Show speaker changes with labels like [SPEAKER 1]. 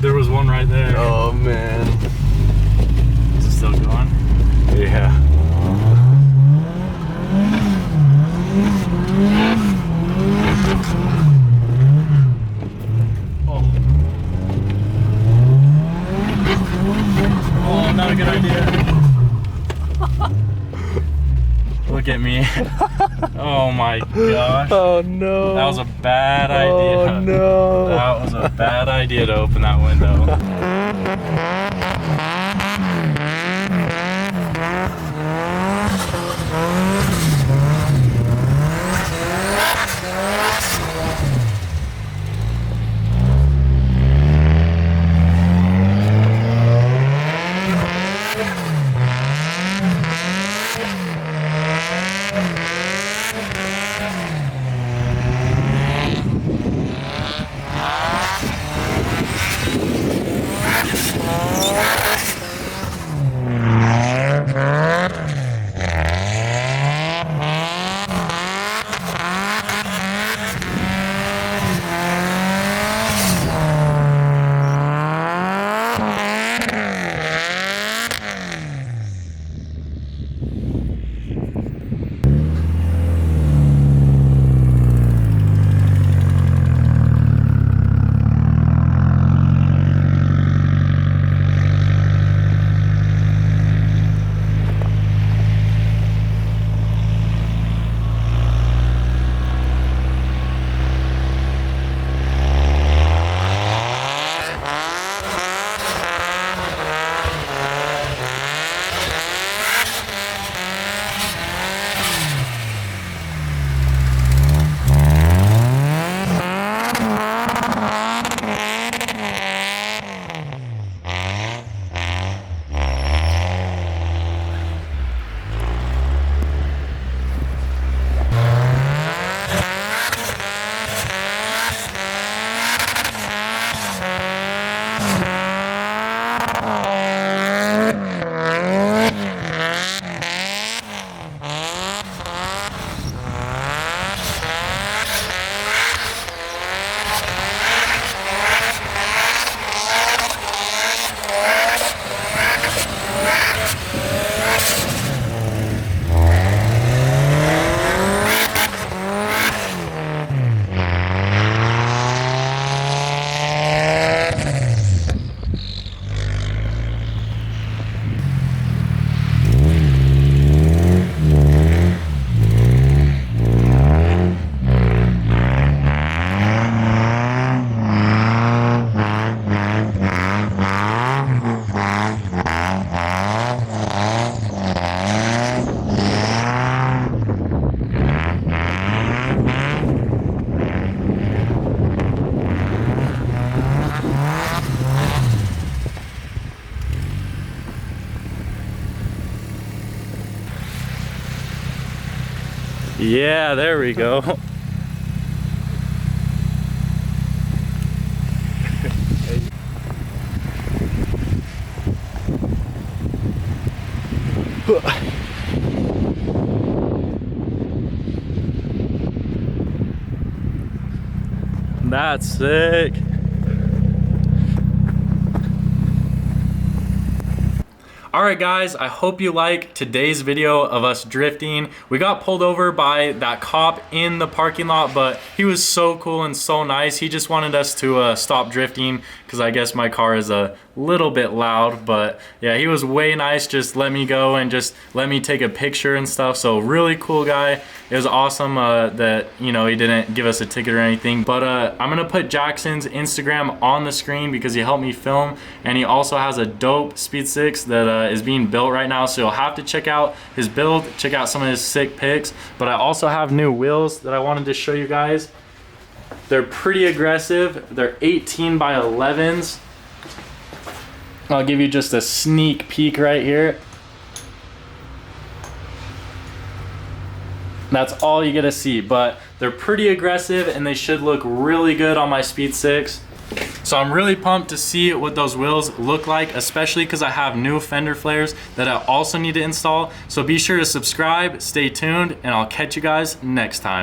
[SPEAKER 1] There was one right there.
[SPEAKER 2] Oh man.
[SPEAKER 1] Is it still going?
[SPEAKER 2] Yeah.
[SPEAKER 1] Oh. Oh, not a good idea. Look at me. Oh my gosh.
[SPEAKER 2] Oh no.
[SPEAKER 1] That was a bad idea.
[SPEAKER 2] Oh no.
[SPEAKER 1] That was a bad idea to open that window. Yeah, there we go. That's sick. All right, guys, I hope you like today's video of us drifting. We got pulled over by that cop in the parking lot, but he was so cool and so nice. He just wanted us to stop drifting because I guess my car is a little bit loud, but yeah, he was way nice. Just let me go and just let me take a picture and stuff. So really cool guy. It was awesome that, you know, he didn't give us a ticket or anything, but I'm gonna put Jackson's Instagram on the screen because he helped me film, and he also has a dope Speed 6 that is being built right now, so you'll have to check out his build, check out some of his sick pics. But I also have new wheels that I wanted to show you guys. They're pretty aggressive. They're 18 by 11s. I'll give you just a sneak peek right here. That's all you get to see, but they're pretty aggressive and they should look really good on my Speed 6. So I'm really pumped to see what those wheels look like, especially because I have new fender flares that I also need to install. So be sure to subscribe, stay tuned, and I'll catch you guys next time.